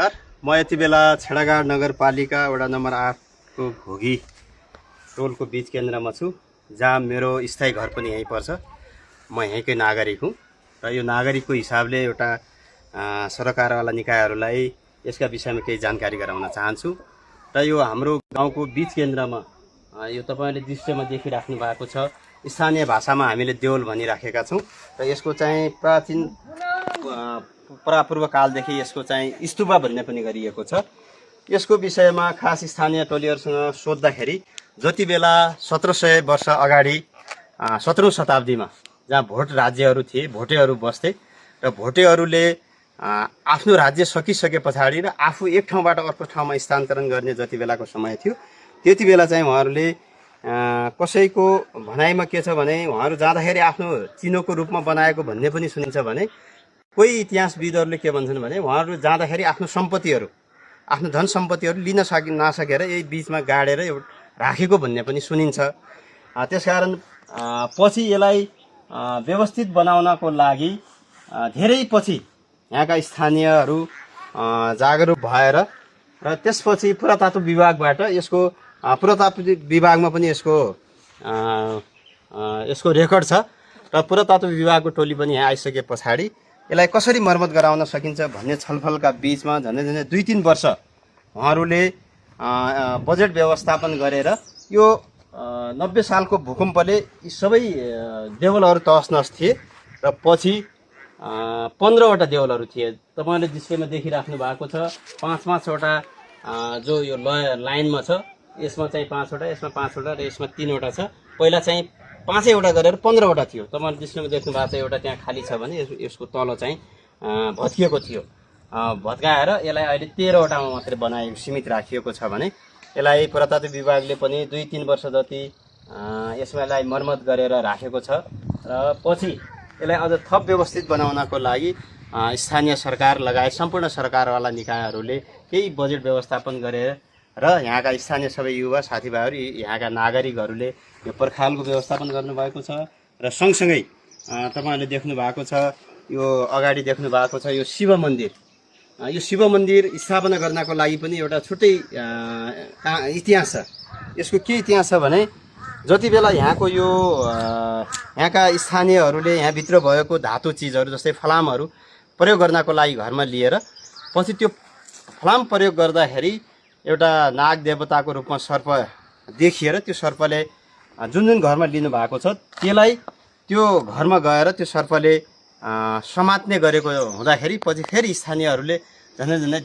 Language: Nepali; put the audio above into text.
म यति बेला छेडागाड नगरपालिका वडा नम्बर 8 को घोगी टोलको बीच केन्द्रमा छु, जहाँ मेरो स्थायी घर पनि यहीँ पर्छ। म यहीँकै नागरिक हुँ र यो नागरिकको हिसाबले एउटा सरकारवाला निकायहरूलाई यसका विषयमा केही जानकारी गराउन चाहन्छु। र यो हाम्रो गाउँको बीच केन्द्रमा यो तपाईले दृश्यमा देखिराख्नु भएको छ, स्थानीय भाषामा हामीले देउल भनिराखेका छौँ र यसको चाहिँ प्राचीन परापूर्व कालदेखि यसको चाहिँ स्तूपा भन्ने पनि गरिएको छ। यसको विषयमा खास स्थानीय टोलीहरूसँग सोद्धाखेरि जति बेला 1700 वर्ष अगाडि 17औं शताब्दीमा जहाँ भोट राज्यहरू थिए, भोटेहरू बस्थे र भोटेहरूले आफ्नो राज्य सकिसके पछाडि र आफू एक ठाउँबाट अर्को ठाउँमा स्थानान्तरण गर्ने जति बेलाको समय थियो, त्यति बेला चाहिँ उहाँहरूले कसैको भनाइमा के छ भने उहाँहरू जाँदाखेरि आफ्नो चिनोको रूपमा बनाएको भन्ने पनि सुनिन्छ भने कोही इतिहासविदहरूले के भन्छन् भने उहाँहरू जाँदाखेरि आफ्नो सम्पत्तिहरू, आफ्नो धन सम्पत्तिहरू लिन नसकेर यही बीचमा गाडेर राखेको भन्ने पनि सुनिन्छ। त्यसकारण पछि यसलाई व्यवस्थित बनाउनको लागि धेरै पछि यहाँका स्थानीयहरू जागरुक भएर र त्यसपछि पुरातत्व विभागबाट यसको पुरातत्व विभागमा पनि यसको रेकर्ड छ र पुरातत्व विभागको टोली पनि यहाँ आइसके पछाडि यसलाई कसरी मर्मत गराउन सकिन्छ भन्ने छलफलका बीचमा झन्डै 2-3 वर्ष उहाँहरूले बजेट व्यवस्थापन गरेर यो 90 सालको भूकम्पले यी सबै देवलहरू तहस-नहस थिए र पछि 15वटा देवलहरू थिए। तपाईले दृश्यमा देखिराख्नु भएको छ 5-5 वटा जो यो लाइनमा छ, यसमा चाहिँ 5 वटा, यसमा 5 वटा र यसमा 3 वटा छ। पहिला चाहिँ 5 वटा गरेर 15 वटा थियो। तपाईले दृश्यमा देख्नु भएको छ एउटा त्यहाँ खाली छ भने यसको तल चाहिँ भत्किएको थियो। भत्काएर यसलाई अहिले 13 वटामा मात्रै बनाएको सीमित राखिएको छ भने यसलाई पुरातत्व विभागले पनि 2-3 वर्ष जति यसलाई मर्मत गरेर राखेको छ र पछि यसलाई अझ थप व्यवस्थित बनाउनको लागि स्थानीय सरकार लगायत सम्पूर्ण सरकारवाला निकायहरूले केही बजेट व्यवस्थापन गरेर र यहाँका स्थानीय सबै युवा साथीभाइहरू, यहाँका नागरिकहरूले यो पर्खालको व्यवस्थापन गर्नुभएको छ र सँगसँगै तपाईहरूले देख्नु भएको छ यो अगाडि देख्नु भएको छ यो शिव मन्दिर। यो शिव मन्दिर स्थापना गर्नको लागि पनि एउटा छुट्टै इतिहास छ। यसको के इतिहास छ भने जति बेला यहाँको यो यहाँका स्थानीयहरूले यहाँभित्र भएको धातु चिजहरू जस्तै फलामहरू प्रयोग गर्नको लागि घरमा लिएर पछि त्यो फलाम प्रयोग गर्दाखेरि एउटा नाग देवताको रूपमा सर्प देखिएर त्यो सर्पले जुन घरमा लिनु भएको छ त्यसलाई त्यो घरमा गएर त्यो सर्पले समात्ने गरेको हुँदाखेरि पछि फेरि स्थानीयहरूले झन्डै